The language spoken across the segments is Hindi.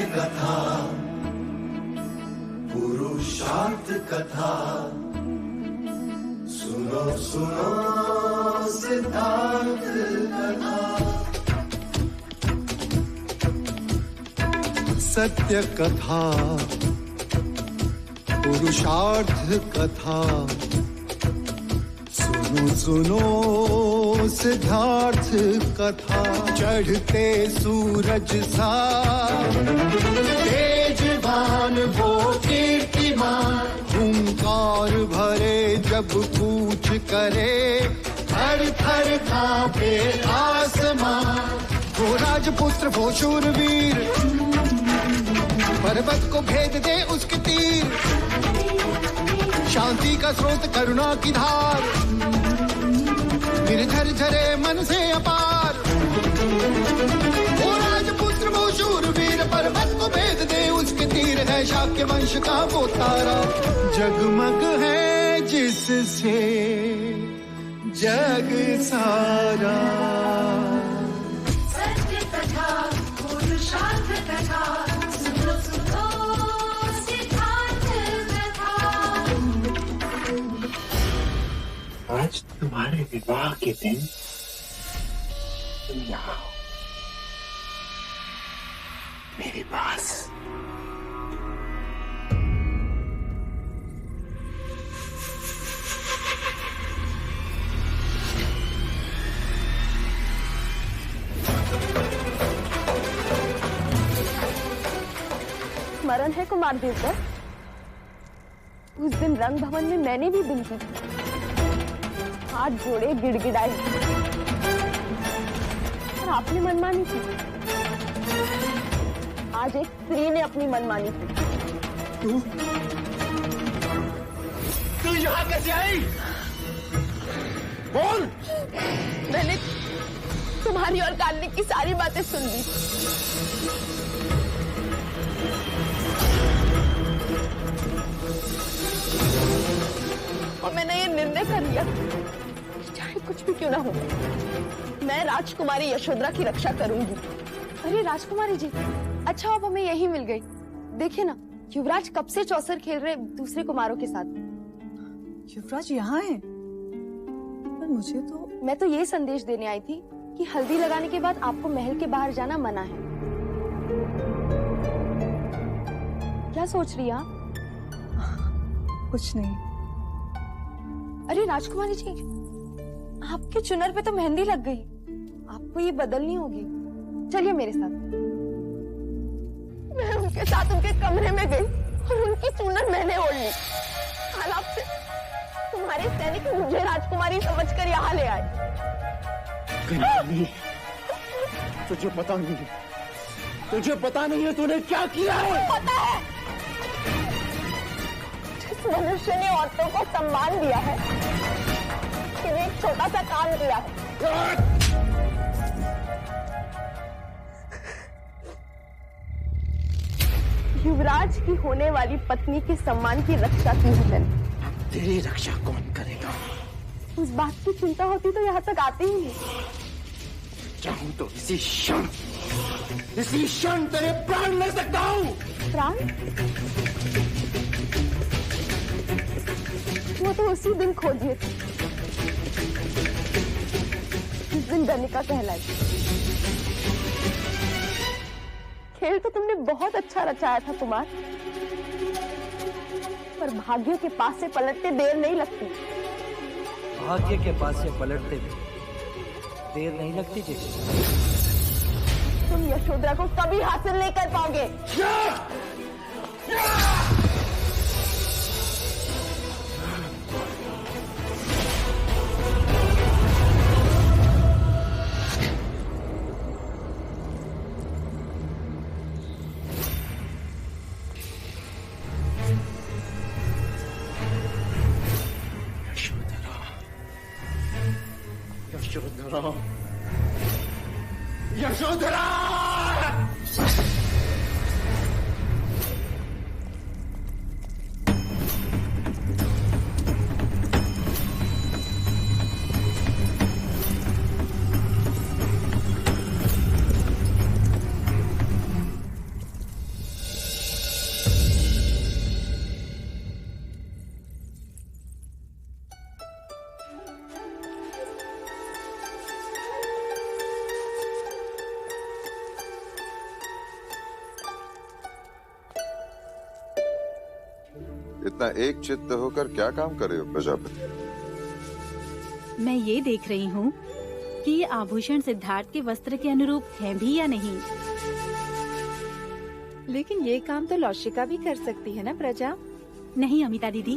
कथा, पुरुषार्थ कथा, सुनो सुनो सिद्धार्थ कथा। सत्य कथा, पुरुषार्थ कथा, सुनो सुनो सिद्धार्थ कथा। चढ़ते सूरज सा तेजवान वो कीर्तिमान, हुंकार भरे जब कूच करे, थर थर कांपे आसमान। वो राजपुत्र वो शूरवीर, पर्वत को भेद दे उसके तीर, शांति का स्रोत करुणा की धार, निर्झर झरे मन से अपार। वो राजपुत्र वो शूरवीर, पर्वत को भेद दे उसके तीर, है शाक्य वंश का वो तारा, जगमग है जिससे जग सारा। सत्य कथा, पुरुषार्थ कथा, सुनो सुनो सिद्धार्थ कथा। आज तुम्हारे विवाह के दिन तुम यहाँ आओ मेरे पास। स्मरण है कुमार देवकर, उस दिन रंग भवन में मैंने भी बिनती की, हाथ जोड़े गिड़गिड़ाई, और आपने मनमानी की। आज एक स्त्री ने अपनी मनमानी की। तू यहाँ कैसे आई? बोल। मैंने तुम्हारी और कार्तिक की सारी बातें सुन ली, और मैंने ये निर्णय कर लिया, चाहे कुछ भी क्यों ना हो, मैं राजकुमारी यशोधरा की रक्षा करूंगी। अरे राजकुमारी जी, अच्छा अब हमें यही मिल गई। देखिए ना, युवराज कब से चौसर खेल रहे दूसरे कुमारों के साथ। युवराज यहाँ है? पर मुझे तो मैं तो ये संदेश देने आई थी कि हल्दी लगाने के बाद आपको महल के बाहर जाना मना है। क्या सोच रही हैं आप? कुछ नहीं। अरे राजकुमारी जी, आपके चुनर पे तो मेहंदी लग गई, आपको ये बदलनी होगी। चलिए मेरे साथ। मैं उनके साथ उनके कमरे में गई और उनकी चुनर मैंने ओढ़ ली। हालात से तुम्हारे सैनिक मुझे राजकुमारी समझकर यहाँ ले आए। तुझे पता नहीं, तुझे पता नहीं है तूने क्या किया है? पता है, जिस मनुष्य ने औरतों को सम्मान दिया है, उसने एक छोटा सा काम किया है। युवराज की होने वाली पत्नी के सम्मान की रक्षा की है मैंने। तेरी रक्षा कौन करेगा? उस बात की चिंता होती तो यहाँ तक आते ही नहीं। चाहूं तो इसी क्षण तेरे प्राण ले सकता हूँ। प्राण? वो तो उसी दिन खो दिए थे, जिस दिन गणिका कहलाई। खेल तो तुमने बहुत अच्छा रचाया था कुमार, पर भाग्यों के पास से पलटते देर नहीं लगती। भाग्य के पास से पलटते देर नहीं लगती जी। तुम यशोधरा को कभी हासिल नहीं कर पाओगे। यशोधरा! इतना एक चित्त होकर क्या काम कर रहे हो प्रजापति? मैं ये देख रही हूँ कि ये आभूषण सिद्धार्थ के वस्त्र के अनुरूप है भी या नहीं। लेकिन ये काम तो लौशिका भी कर सकती है ना प्रजा? नहीं अमिता दीदी,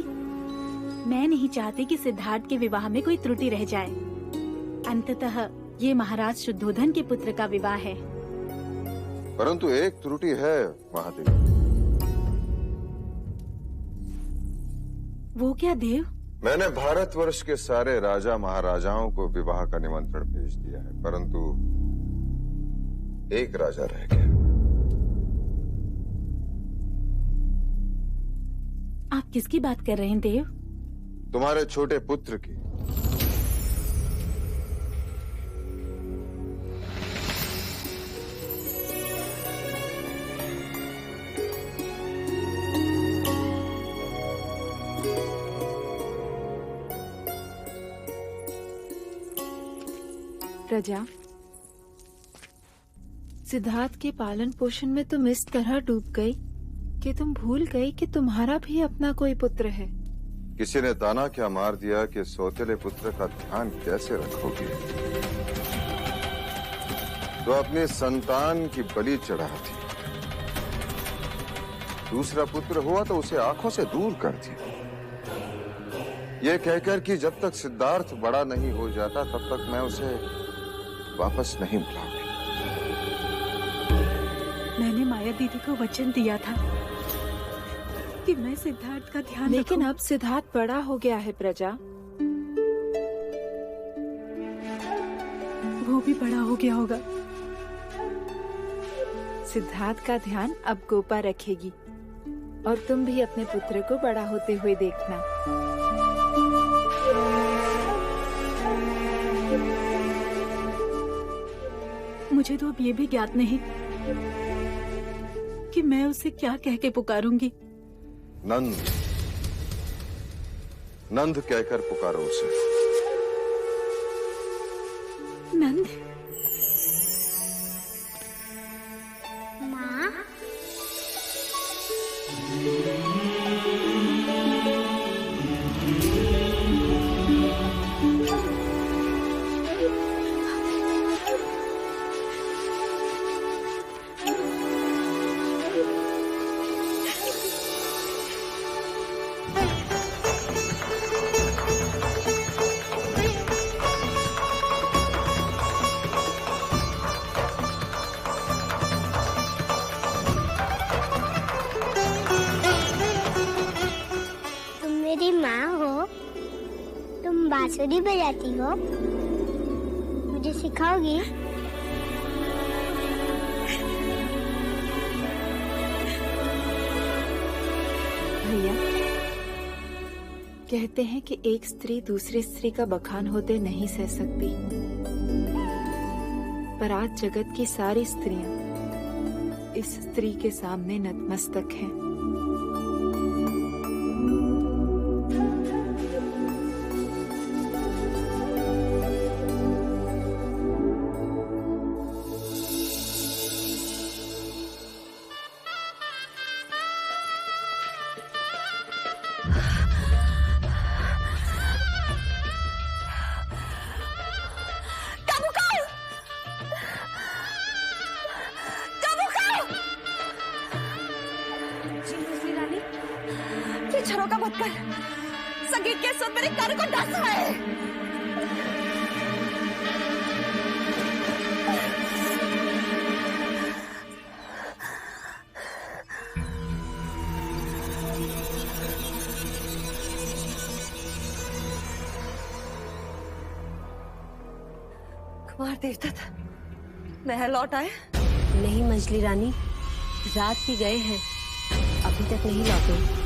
मैं नहीं चाहती कि सिद्धार्थ के विवाह में कोई त्रुटि रह जाए। अंततः ये महाराज शुद्धोधन के पुत्र का विवाह है। परंतु एक त्रुटि है महादेव। वो क्या देव? मैंने भारतवर्ष के सारे राजा महाराजाओं को विवाह का निमंत्रण भेज दिया है, परंतु एक राजा रह गया। आप किसकी बात कर रहे हैं देव? तुम्हारे छोटे पुत्र की। प्रजा, सिद्धार्थ के पालन पोषण में तुम इस तरह डूब गई कि तुम भूल गई कि तुम्हारा भी अपना कोई पुत्र है। किसी ने ताना क्या मार दिया कि सौतेले पुत्र का ध्यान कैसे रखोगी? तो अपनी संतान की बलि चढ़ा दी। दूसरा पुत्र हुआ तो उसे आंखों से दूर कर दिया, ये कहकर कि जब तक सिद्धार्थ बड़ा नहीं हो जाता तब तक मैं उसे वापस नहीं बुलाऊंगी। मैंने माया दीदी को वचन दिया था कि मैं सिद्धार्थ का ध्यान लेकिन अब सिद्धार्थ बड़ा हो गया है प्रजा। वो भी बड़ा हो गया होगा। सिद्धार्थ का ध्यान अब गोपा रखेगी और तुम भी अपने पुत्र को बड़ा होते हुए देखना। मुझे तो अब ये भी ज्ञात नहीं कि मैं उसे क्या कह के पुकारूंगी। नंद, नंद कहकर पुकारो उसे। नंद? माँ, मेरी माँ हो, तुम बांसुरी बजाती हो, मुझे सिखाओगी? भैया, कहते हैं कि एक स्त्री दूसरी स्त्री का बखान होते नहीं सह सकती, पर आज जगत की सारी स्त्रियां इस स्त्री के सामने नतमस्तक हैं। झरोका मत कर, संगीत के सुर मेरे कान को डस रहा है। कुमार देवता महल लौट आए? नहीं मंजली रानी, रात ही गए हैं, अभी तक नहीं लौटे।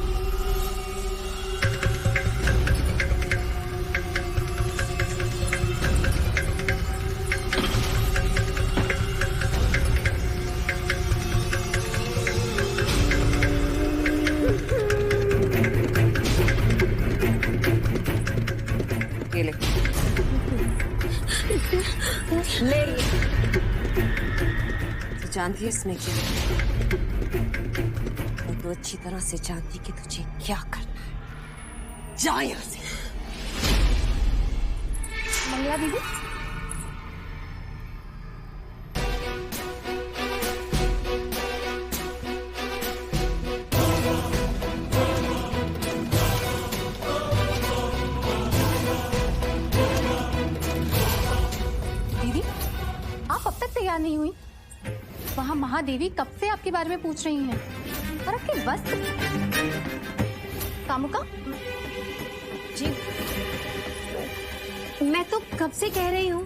ले तू जानती है इसमें क्या? मैं तो अच्छी तरह से जानती कि तुझे क्या करना है। जा यहाँ से। मंगला दीदी, दीदी आप अब तक तैयार नहीं हुई? वहाँ महादेवी कब से आपके बारे में पूछ रही हैं। और आपके वस्त्र। कामुका जी, मैं तो कब से कह रही हूँ,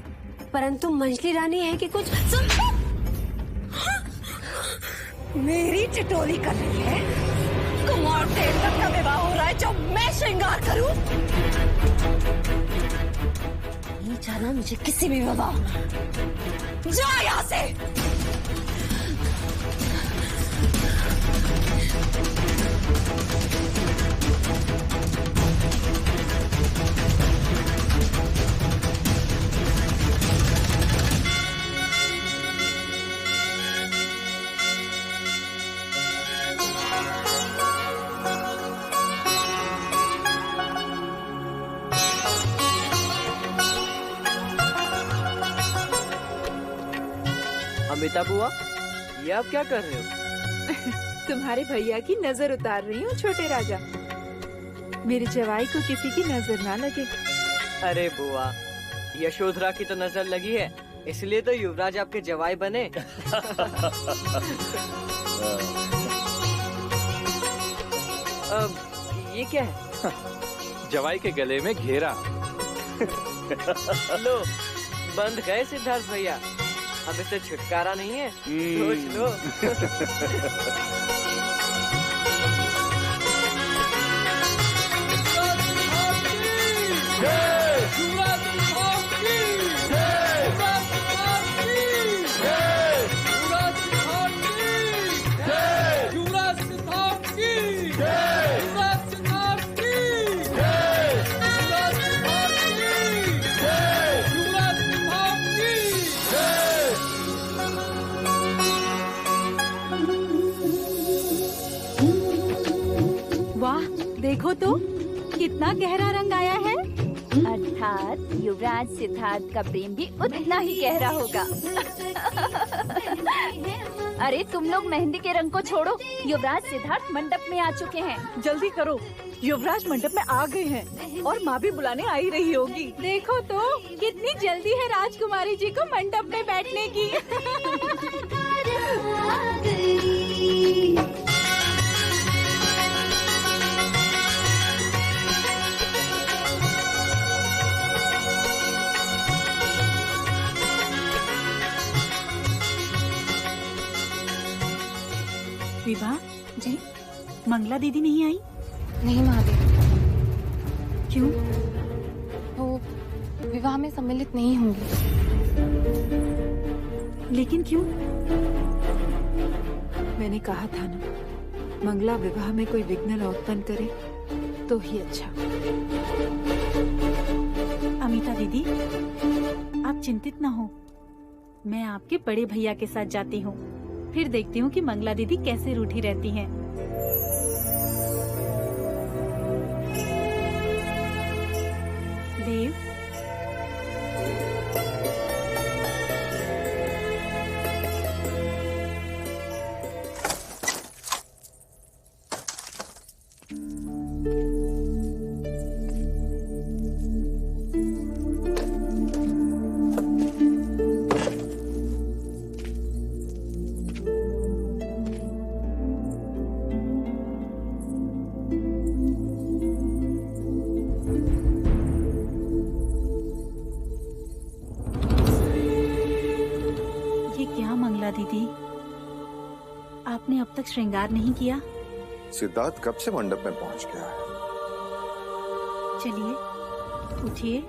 परंतु मंजली रानी है कि कुछ सुन। मेरी टिटोली कर रही है। कुमार देवता का विवाह हो रहा है जो मैं श्रृंगार करूं। नहीं जाना मुझे किसी भी विवाह में। जा यहाँ से। अमिता बुआ, ये आप क्या कर रहे हो? तुम्हारे भैया की नजर उतार रही हूँ छोटे राजा। मेरे जवाई को किसी की नजर ना लगे। अरे बुआ, यशोधरा की तो नजर लगी है, इसलिए तो युवराज आपके जवाई बने। अब ये क्या है? जवाई के गले में घेरा। लो, बंद गए सिद्धार्थ भैया। अब इससे छुटकारा नहीं है, सोच लो। देखो तो कितना गहरा रंग आया है। अर्थात युवराज सिद्धार्थ का प्रेम भी उतना ही गहरा होगा। अरे तुम लोग मेहंदी के रंग को छोड़ो, युवराज सिद्धार्थ मंडप में आ चुके हैं। जल्दी करो, युवराज मंडप में आ गए हैं और माँ भी बुलाने आई रही होगी। देखो तो कितनी जल्दी है राजकुमारी जी को मंडप में बैठने की। विभा जी, मंगला दीदी नहीं आई? नहीं महादेवी। क्यों? वो विवाह में सम्मिलित नहीं होंगी। लेकिन क्यों? मैंने कहा था ना, मंगला विवाह में कोई विघ्न न उत्पन्न करे तो ही अच्छा। अमिता दीदी, आप चिंतित ना हो, मैं आपके बड़े भैया के साथ जाती हूँ, फिर देखती हूँ कि मंगला दीदी कैसे रूठी रहती हैं। देव, दीदी, आपने अब तक श्रृंगार नहीं किया? सिद्धार्थ कब से मंडप में पहुंच गया है? चलिए उठिए,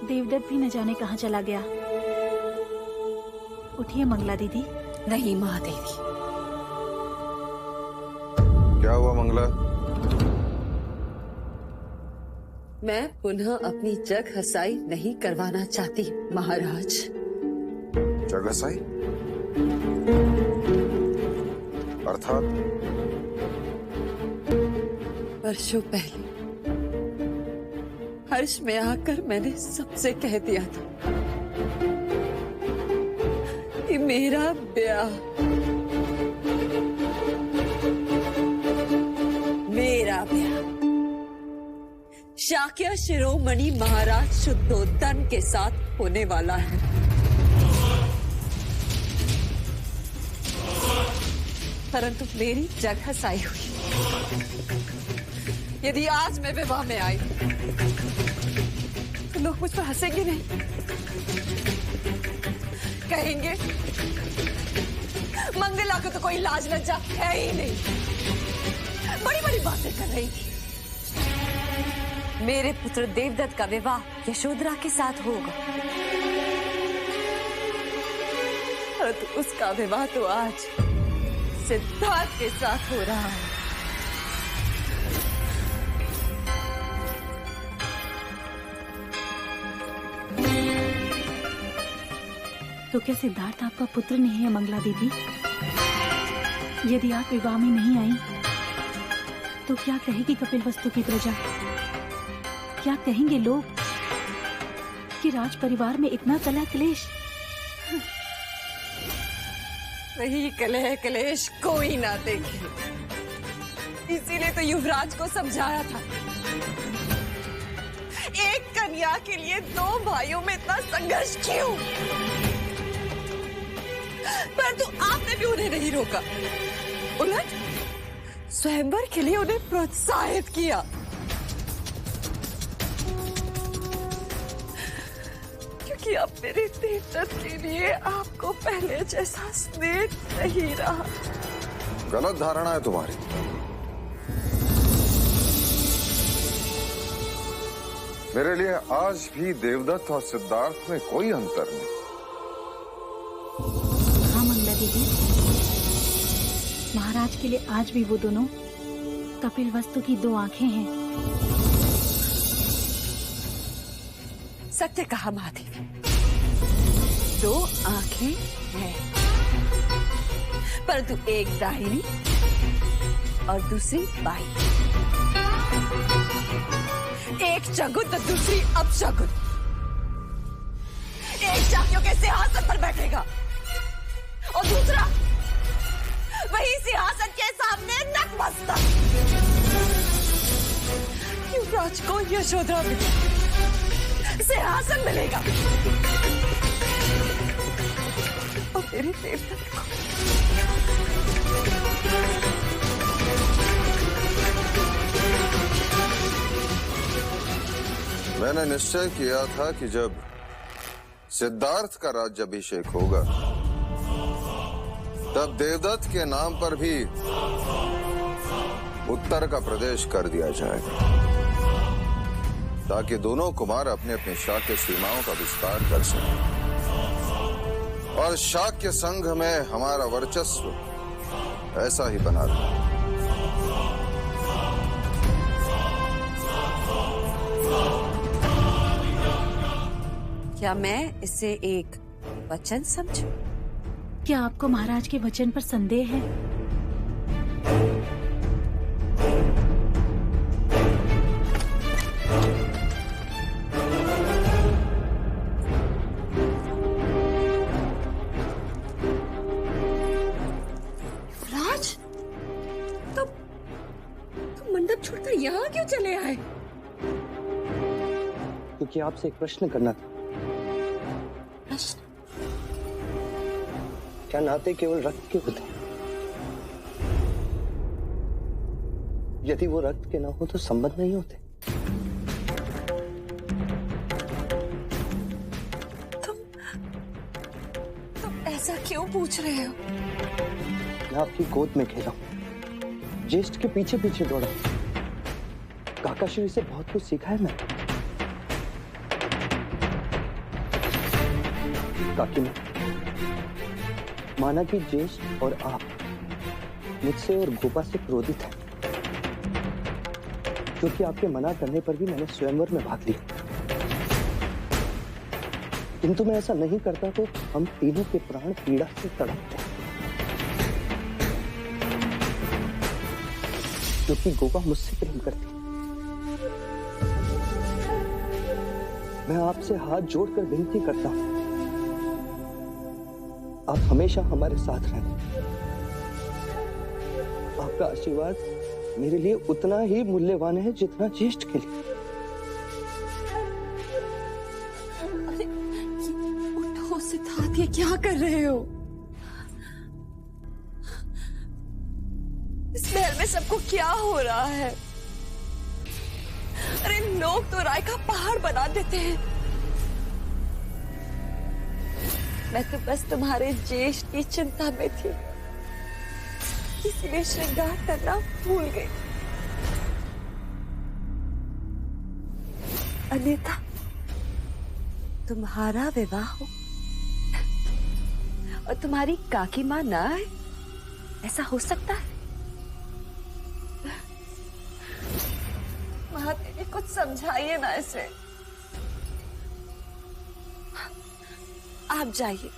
देवदत्त भी न जाने कहाँ चला गया। उठिए मंगला दीदी। नहीं महादेवी। क्या हुआ मंगला? मैं पुनः अपनी जग हसाई नहीं करवाना चाहती महाराज। जग हसाई? अर्थात? वर्षों पहले हर्ष में आकर मैंने सबसे कह दिया था कि मेरा ब्याह शाक्य शिरोमणि महाराज शुद्धोधन के साथ होने वाला है। परंतु मेरी जगह साई हुई। यदि आज मैं विवाह में आई तो लोग मुझ पर हंसेंगे नहीं, कहेंगे मंगला को तो कोई लाज लज्जा है ही नहीं, बड़ी बड़ी बातें कर रही थी। मेरे पुत्र देवदत्त का विवाह यशोधरा के साथ होगा, परंतु उसका विवाह तो आज सिद्धार्थ के साथ हो रहा है। तो क्या सिद्धार्थ आपका पुत्र नहीं है मंगला दीदी? यदि आप विवाह में नहीं आई तो क्या कहेगी कपिलवस्तु की प्रजा? क्या कहेंगे लोग कि राज परिवार में इतना कलह क्लेश? वही कलह क्लेश कोई ना देखे, इसीलिए तो युवराज को समझाया था। एक कन्या के लिए दो भाइयों में इतना संघर्ष क्यों? परंतु आपने भी उन्हें नहीं रोका, उलट स्वयंवर के लिए उन्हें प्रोत्साहित किया। क्योंकि अब मेरे देवदत्त के लिए आपको पहले जैसा स्नेह नहीं रहा। गलत धारणा है तुम्हारी। मेरे लिए आज भी देवदत्त और सिद्धार्थ में कोई अंतर नहीं। हाँ मंगला दीदी, महाराज के लिए आज भी वो दोनों कपिलवस्तु की दो आंखें हैं। सत्य कहा महादेवी, दो आंखें हैं, परंतु एक दाहिनी और दूसरी बाईं। एक चगुन तो दूसरी अपशगुन। एक शाक्यों के सिंहासन पर बैठेगा और दूसरा वही सिंहासन के सामने नतमस्तक। युवराज को यशोधरा में सिंहासन मिलेगा और मेरे देवदत्त को मैंने निश्चय किया था कि जब सिद्धार्थ का राज्याभिषेक होगा तब देवदत्त के नाम पर भी उत्तर का प्रदेश कर दिया जाएगा, ताकि दोनों कुमार अपने अपने शाक्य सीमाओं का विस्तार कर सकें और शाक्य संघ में हमारा वर्चस्व ऐसा ही बना रहे। क्या मैं इसे एक वचन समझूं? क्या आपको महाराज के वचन पर संदेह है? राज, तो मंडप छोड़कर यहाँ क्यों चले आए? क्योंकि आपसे एक प्रश्न करना था। प्रश्न? क्या नाते केवल रक्त के होते हैं? यदि वो रक्त के ना हो तो संबंध नहीं होते। तुम ऐसा क्यों पूछ रहे हो? मैं आपकी गोद में खेला हूं, ज्येष्ठ के पीछे पीछे दौड़ा, काकाश्री से बहुत कुछ सीखा है मैं। काकी ने माना कि ज्येष्ठ और आप मुझसे और गोपा से क्रोधित हैं, क्योंकि आपके मना करने पर भी मैंने स्वयंवर में भाग लिया। किंतु मैं ऐसा नहीं करता तो हम तीनों के प्राण पीड़ा से तड़पते, क्योंकि गोपा मुझसे प्रेम करती। मैं आपसे हाथ जोड़कर विनती करता हूं, आप हमेशा हमारे साथ रहना। आपका आशीर्वाद मेरे लिए उतना ही मूल्यवान है जितना ज्येष्ठ के लिए। उठो सिद्धार्थ, ये क्या कर रहे हो? इस महल में सबको क्या हो रहा है? अरे लोग तो राय का पहाड़ बना देते हैं। मैं तो बस तुम्हारे ज्येष्ठ की चिंता में थी, इसलिए श्रृंगार करना भूल गई। अन्यथा तुम्हारा विवाह हो और तुम्हारी काकी मां ना आए, ऐसा हो सकता है? महादेवी, कुछ समझाइए ना इसे। आप जाइए,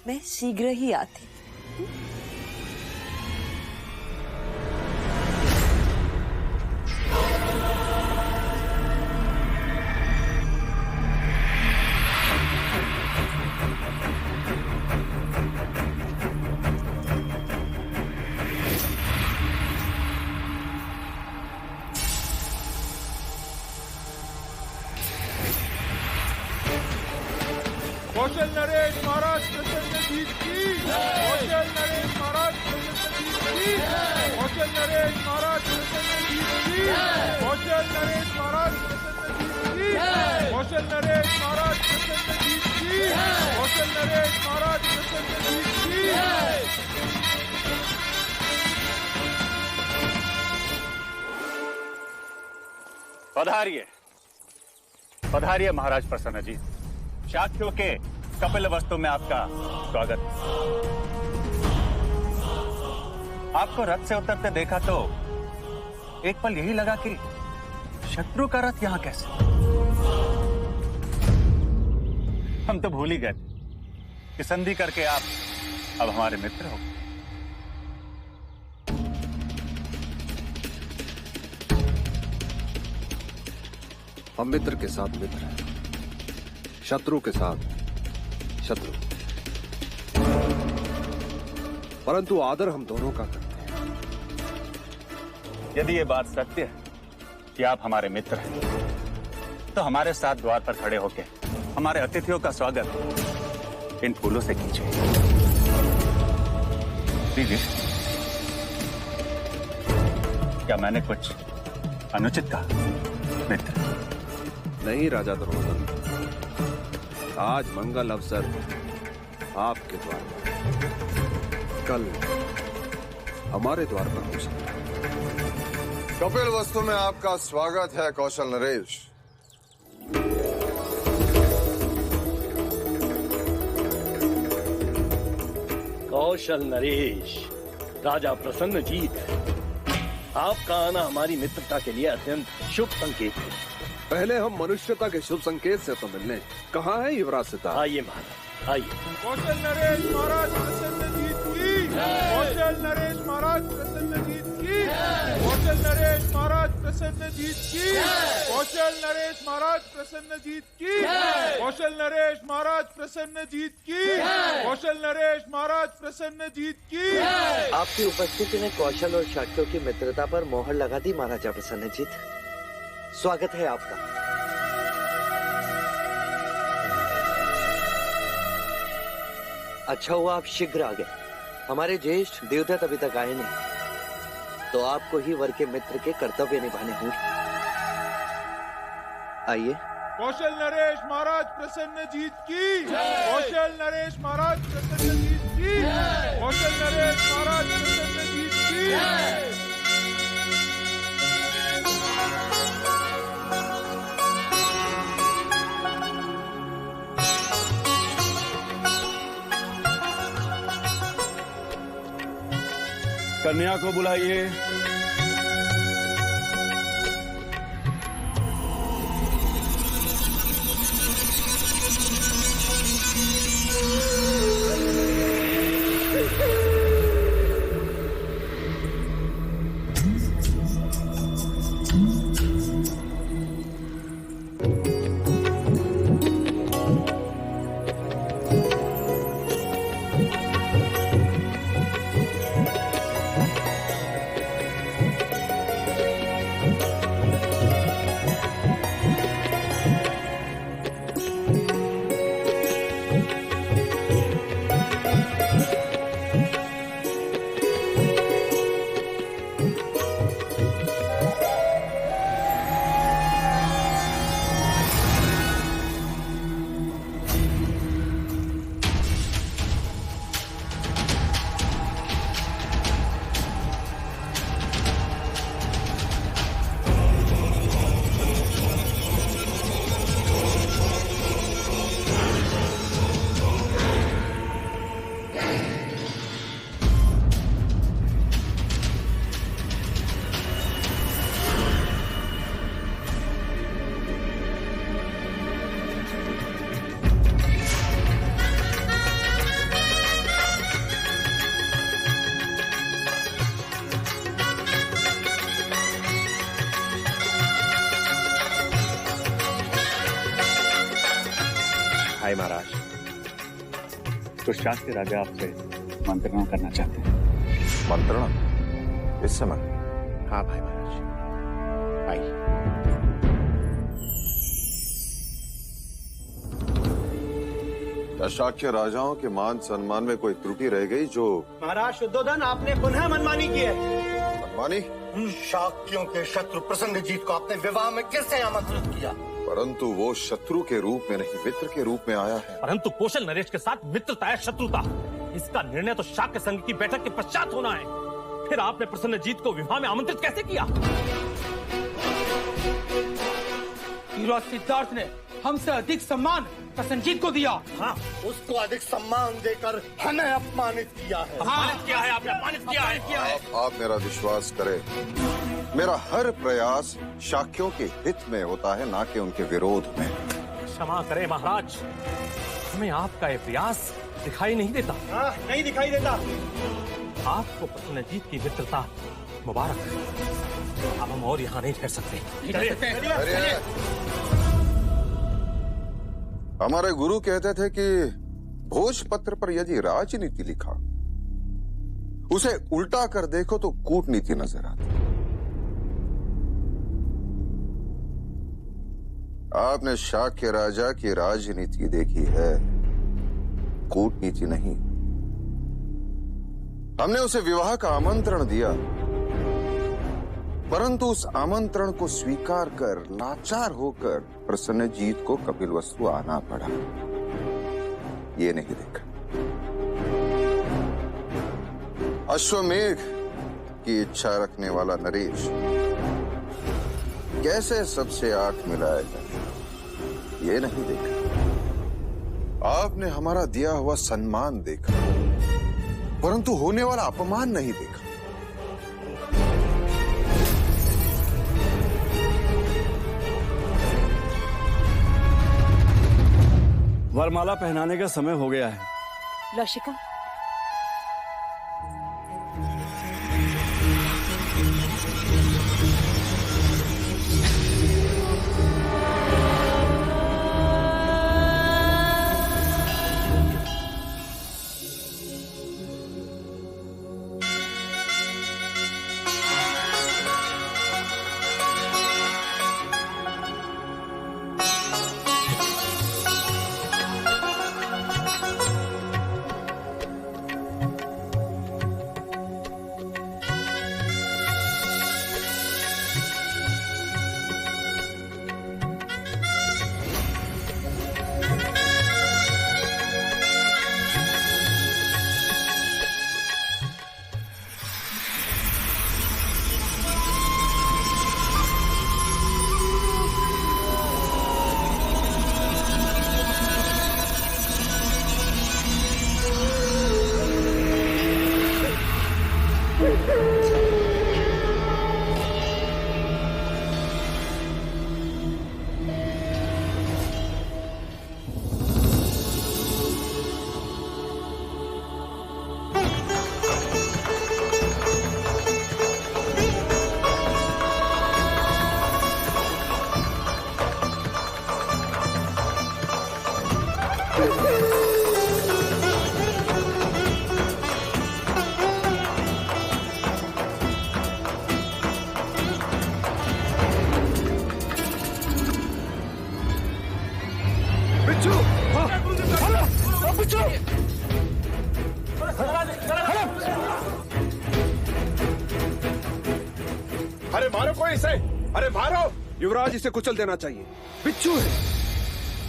मैं शीघ्र ही आती। कौशल नरेश महाराज प्रसन्न जीत की। कौशल नरेश महाराज प्रसन्न जीत की। कौशल नरेश महाराज प्रसन्न जीत की। कौशल नरेश महाराज प्रसन्न जीत की। कौशल नरेश महाराज प्रसन्न जीत की। कौशल नरेश महाराज प्रसन्न जीत की। पधारिए, पधारिए महाराज प्रसन्नजीत। शाक्यों के कपिल वस्तु में आपका स्वागत। आपको रथ से उतरते देखा तो एक पल यही लगा कि शत्रु का रथ यहां कैसे। हम तो भूल ही गए कि संधि करके आप अब हमारे मित्र हो। हम मित्र के साथ मित्र हैं, शत्रु के साथ शत्रु, परंतु आदर हम दोनों का करते हैं। यदि ये बात सत्य है कि आप हमारे मित्र हैं, तो हमारे साथ द्वार पर खड़े होकर हमारे अतिथियों का स्वागत इन फूलों से कीजिए। दीजिए। क्या मैंने कुछ अनुचित कहा मित्र? नहीं राजा दुर्योधन, आज मंगल अवसर आपके द्वार पर, कल हमारे द्वार पर हो सकता है। कपिल वस्तु में आपका स्वागत है कौशल नरेश। कौशल नरेश, राजा प्रसन्नजीत, आपका आना हमारी मित्रता के लिए अत्यंत शुभ संकेत है। पहले हम मनुष्यता के शुभ संकेत से तो मिलने। कहाँ है युवराज सिद्धार्थ? आइए महाराज, आइए। कौशल नरेश महाराज प्रसन्न जीत की। कौशल नरेश महाराज प्रसन्न जीत की। कौशल नरेश महाराज प्रसन्न जीत की। कौशल नरेश महाराज प्रसन्न जीत की। कौशल नरेश महाराज प्रसन्न जीत की। कौशल नरेश महाराज प्रसन्न जीत की। आपकी उपस्थिति ने कौशल और शाक्यों की मित्रता पर मोहर लगा दी महाराजा प्रसन्नजीत। स्वागत है आपका। अच्छा हुआ आप शीघ्र आ गए। हमारे ज्येष्ठ देवदत्त अभी तक आए नहीं, तो आपको ही वर के मित्र के कर्तव्य निभाने होंगे। आइए। कौशल नरेश महाराज प्रसन्न जीत की। कौशल नरेश महाराज प्रसन्न जीत की। कौशल नरेश महाराज प्रसन्न जीत की। कन्या को बुलाइए। हाय महाराज। तो शाक्य राजा आपसे मंत्रणा करना चाहते हैं। मंत्रणा? इस समय? हाँ भाई महाराज, आइए। क्या शाक्य राजाओं के मान सम्मान में कोई त्रुटि रह गई जो? महाराज शुद्धोधन, आपने पुनः मनमानी की है। मनमानी? शाक्यों के शत्रु प्रसन्नजीत को आपने विवाह में कैसे आमंत्रित किया? परंतु वो शत्रु के रूप में नहीं, मित्र के रूप में आया है। परंतु कौशल नरेश के साथ मित्रता है शत्रुता? इसका निर्णय तो शाक्य संघ की बैठक के पश्चात होना है। फिर आपने प्रसन्नजीत को विवाह में आमंत्रित कैसे किया? युवराज सिद्धार्थ ने हमसे अधिक सम्मान प्रसन्नजीत को दिया। हाँ, उसको अधिक सम्मान देकर हमें अपमानित किया है। अपमानित किया है आपने, अपमानित किया है। आप मेरा विश्वास करें, मेरा हर प्रयास शाक्यों के हित में होता है, ना कि उनके विरोध में। क्षमा करें महाराज, हमें आपका ये प्रयास दिखाई नहीं देता। हाँ, नहीं दिखाई देता। आपको प्रसन्नजीत की मित्रता मुबारक। अब हम और यहाँ नहीं ठहर सकते। हमारे गुरु कहते थे कि भोजपत्र पर यदि राजनीति लिखा, उसे उल्टा कर देखो तो कूटनीति नजर आती। आपने शाक्य राजा की राजनीति देखी है, कूटनीति नहीं। हमने उसे विवाह का आमंत्रण दिया, परंतु उस आमंत्रण को स्वीकार कर लाचार होकर प्रसन्नजीत को कपिलवस्तु आना पड़ा। ये नहीं देखा। अश्वमेघ की इच्छा रखने वाला नरेश कैसे सबसे आंख मिलाएगा, ये नहीं देखा। आपने हमारा दिया हुआ सम्मान देखा, परंतु होने वाला अपमान नहीं देखा। वरमाला पहनाने का समय हो गया है। लौशिका, अरे मारो कोई इसे, अरे मारो। युवराज इसे कुचल देना चाहिए। बिच्छू है,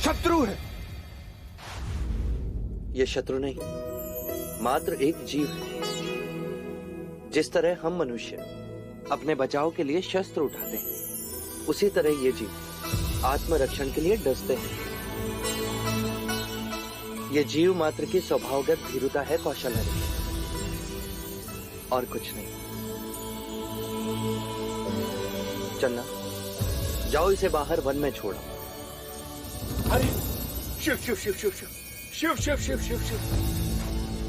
शत्रु है। ये शत्रु नहीं, मात्र एक जीव है। जिस तरह हम मनुष्य अपने बचाव के लिए शस्त्र उठाते हैं, उसी तरह ये जीव आत्मरक्षण के लिए डसते हैं। ये जीव मात्र की स्वभावगत भीरुता है कौशल है, और कुछ नहीं। चन्ना, जाओ इसे बाहर वन में छोड़ो। हरि शिव शिव शिव शिव शिव शिव शिव शिव शिव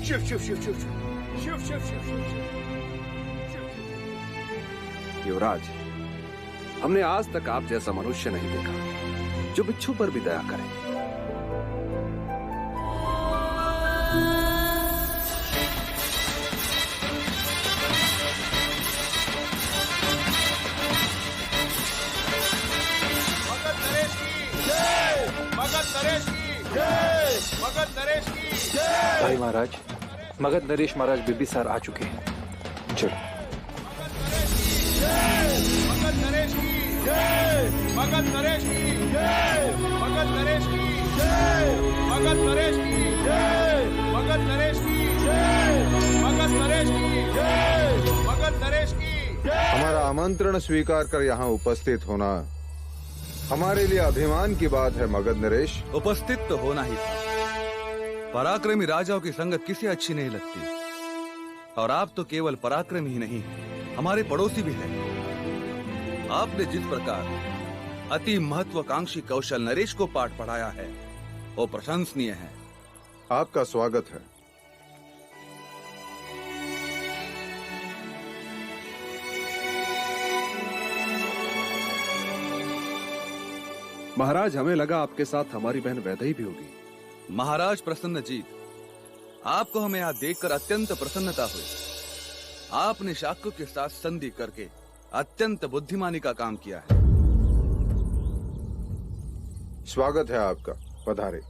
शिव शिव शिव शिव शिव शिव शिव शिव शिव। युवराज, हमने आज तक आप जैसा मनुष्य नहीं देखा जो बिच्छू पर भी दया करे। जय, मगध नरेश की जय, मगध नरेश की जय। भाई महाराज, मगध नरेश महाराज बिंबिसार आ चुके हैं। चलो। मगध नरेश की जय, मगध नरेश की जय, मगध नरेश की जय, मगध नरेश की जय, मगध नरेश की जय, मगध नरेश की जय, मगध नरेश की जय। हमारा आमंत्रण स्वीकार कर यहाँ उपस्थित होना हमारे लिए अभिमान की बात है मगध नरेश। उपस्थित तो होना ही था। पराक्रमी राजाओं की संगत किसे अच्छी नहीं लगती, और आप तो केवल पराक्रमी ही नहीं, हमारे पड़ोसी भी हैं। आपने जिस प्रकार अति महत्वाकांक्षी कौशल नरेश को पाठ पढ़ाया है, वो प्रशंसनीय है। आपका स्वागत है। महाराज, हमें लगा आपके साथ हमारी बहन वैदेही भी होगी। महाराज प्रसन्नजीत, आपको हमें यहाँ देखकर अत्यंत प्रसन्नता हुई। आपने शाक्यों के साथ संधि करके अत्यंत बुद्धिमानी का काम किया है। स्वागत है आपका, पधारे।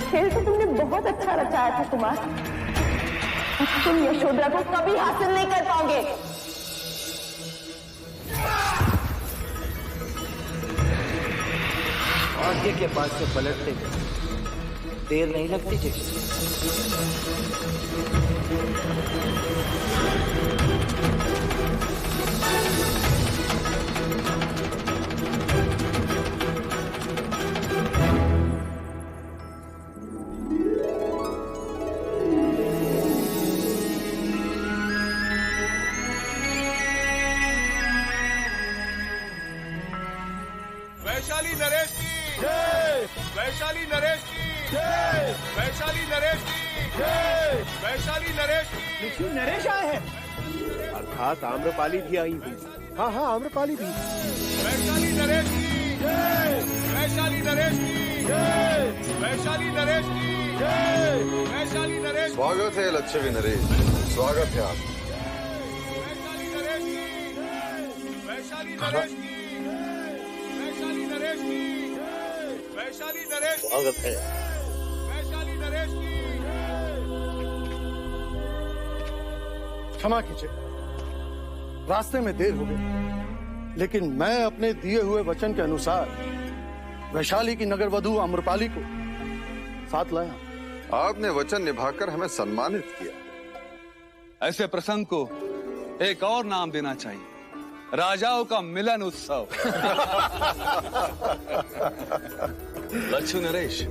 खेल तो तुमने बहुत अच्छा रचाया था कुमार। तुम यशोधरा को कभी हासिल नहीं कर पाओगे। आगे के पास से पलटते देर नहीं लगती जी। वैशाली नरेश की जय, वैशाली नरेश की जय, वैशाली नरेश की जय, वैशाली नरेश की। लेकिन नरेश आए हैं, अर्थात आम्रपाली भी आई हुई। हाँ हाँ, आम्रपाली भी। वैशाली नरेश की जय, वैशाली नरेश की जय, वैशाली नरेश की जय, वैशाली नरेश। स्वागत है लच्छवी नरेश, स्वागत है आप। वैशाली नरेश की जय, वैशाली नरेश की वैशाली नरेश की वैशाली नरेश। स्वागत है। वैशाली नरेश की। क्षमा कीजिए, रास्ते में देर हो गई, लेकिन मैं अपने दिए हुए वचन के अनुसार वैशाली की नगर वधू आम्रपाली को साथ लाया। आपने वचन निभाकर हमें सम्मानित किया। ऐसे प्रसंग को एक और नाम देना चाहिए, राजाओं का मिलन उत्सव। लच्छू नरेश,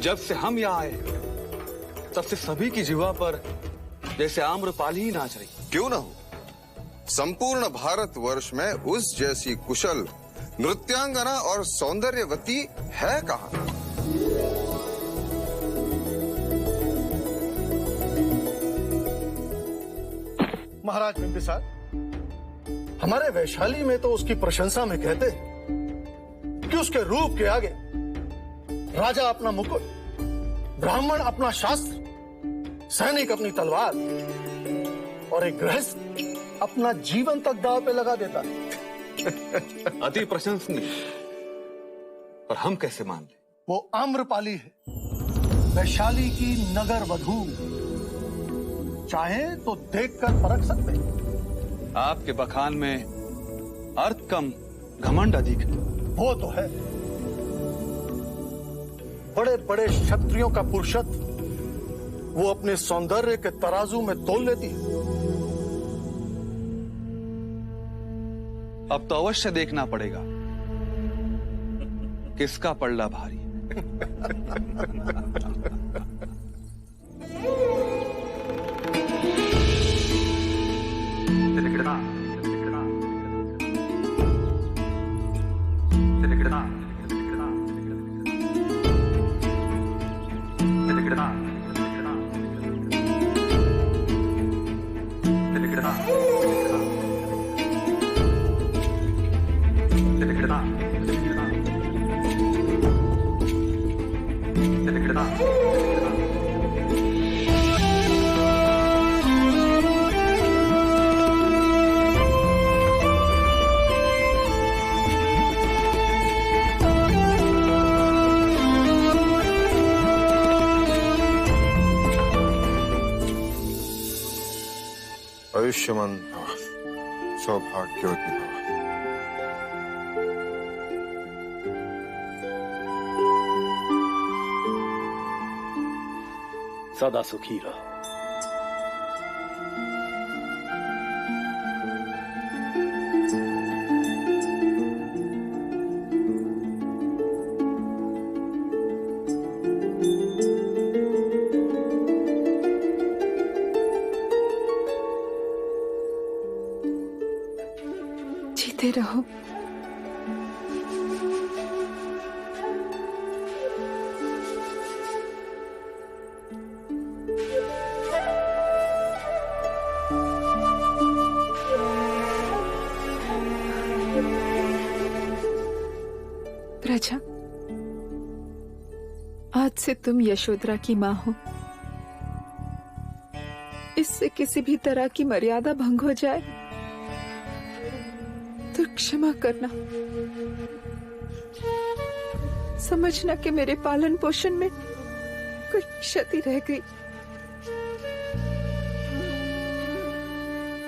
जब से हम यहाँ आए तब से सभी की जिह्वा पर जैसे आम्रपाली ही नाच रही। क्यों ना हो, संपूर्ण भारतवर्ष में उस जैसी कुशल नृत्यांगना और सौंदर्यवती है कहाँ? महाराज बिंबिसार, हमारे वैशाली में तो उसकी प्रशंसा में कहते हैं कि उसके रूप के आगे राजा अपना मुकुट, ब्राह्मण अपना शास्त्र, सैनिक अपनी तलवार और एक गृहस्थ अपना जीवन तक दांव पे लगा देता है। अति प्रशंसनीय, पर हम कैसे मान ले? वो आम्रपाली है, वैशाली की नगर वधू। चाहे तो देखकर परख सकते हैं। आपके बखान में अर्थ कम घमंड अधिक है। वो तो है, बड़े बड़े क्षत्रियों का पुरुषत्व वो अपने सौंदर्य के तराजू में तोल लेती है। अब तो अवश्य देखना पड़ेगा किसका पल्ला भारी है। आयुष्मान भव, सौभाग्यवती भव। सदा सुखी रहो। जीते रहो। प्रजा, आज से तुम यशोधरा की मां हो। इससे किसी भी तरह की मर्यादा भंग हो जाए तो क्षमा करना। समझना कि मेरे पालन पोषण में कोई क्षति रह गई।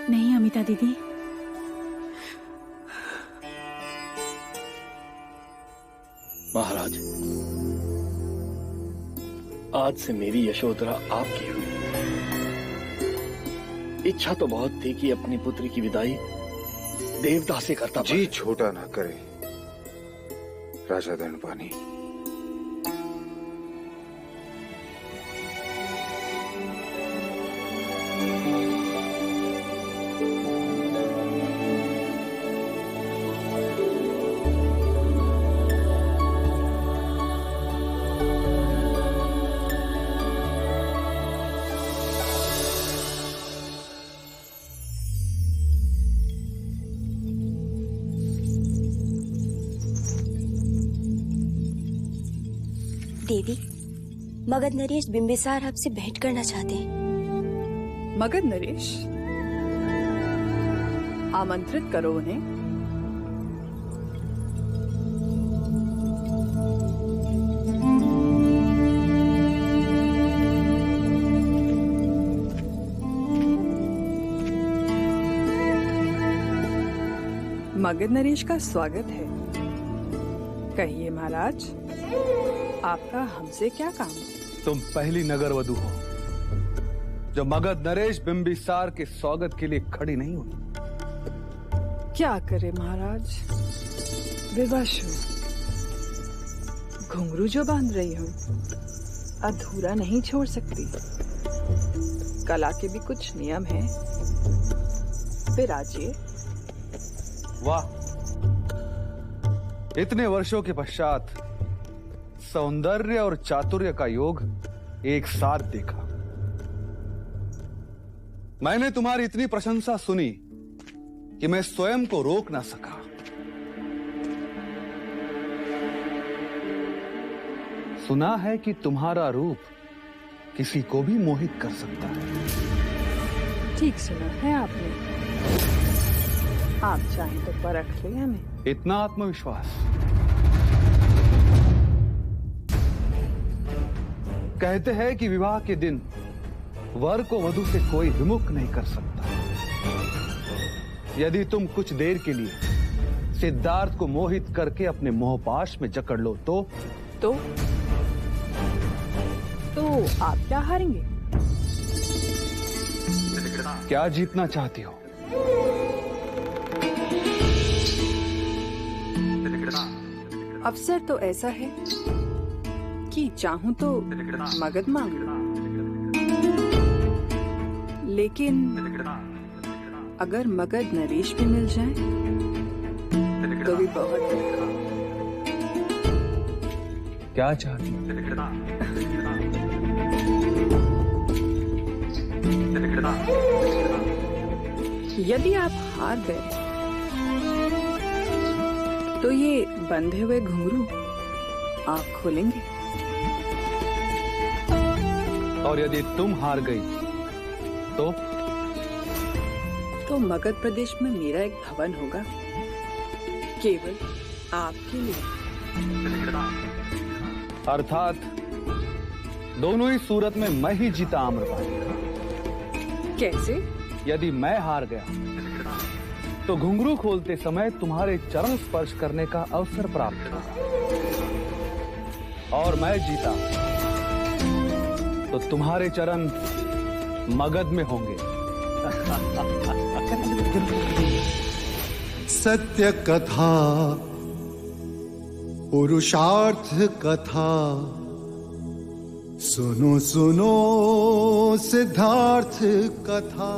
नहीं अमिता दीदी, महाराज, आज से मेरी यशोधरा आपकी हुई। इच्छा तो बहुत थी कि अपनी पुत्री की विदाई देवता से करता। जी छोटा ना करे राजा धनपानी। देवी, मगध नरेश बिंबिसार आपसे भेंट करना चाहते हैं। मगध नरेश, आमंत्रित करो उन्हें। मगध नरेश का स्वागत है। कहिए महाराज, आपका हमसे क्या काम? तुम पहली नगर वधू हो जो मगध नरेश बिंबिसार के स्वागत के लिए खड़ी नहीं हुई। क्या करे महाराज, विवश हूँ। घुंघरू जो बांध रही हूँ अधूरा नहीं छोड़ सकती। कला के भी कुछ नियम हैं। विराजिए। वाह, इतने वर्षों के पश्चात सौंदर्य और चातुर्य का योग एक साथ देखा। मैंने तुम्हारी इतनी प्रशंसा सुनी कि मैं स्वयं को रोक ना सका। सुना है कि तुम्हारा रूप किसी को भी मोहित कर सकता है। ठीक सुना है आपने। आप चाहें तो परख ले हमें। इतना आत्मविश्वास? कहते हैं कि विवाह के दिन वर को वधू से कोई विमुख नहीं कर सकता। यदि तुम कुछ देर के लिए सिद्धार्थ को मोहित करके अपने मोहपाश में जकड़ लो तो आप क्या हारेंगे? क्या जीतना चाहती हो? अवसर तो ऐसा है कि चाहूं तो मगध मांग लूं, लेकिन अगर मगध नरेश भी मिल जाए तो भी बहुत क्या चाहती हो? यदि आप हार गए तो ये बंधे हुए घुंघरू आप खोलेंगे, और यदि तुम हार गई तो मगध प्रदेश में मेरा एक भवन होगा केवल आपके लिए। अर्थात दोनों ही सूरत में मैं ही जीता आम्रपाली। कैसे? यदि मैं हार गया तो घुंघरू खोलते समय तुम्हारे चरण स्पर्श करने का अवसर प्राप्त होगा, और मैं जीता तो तुम्हारे चरण मगध में होंगे। सत्य कथा, पुरुषार्थ कथा, सुनो सुनो सिद्धार्थ कथा।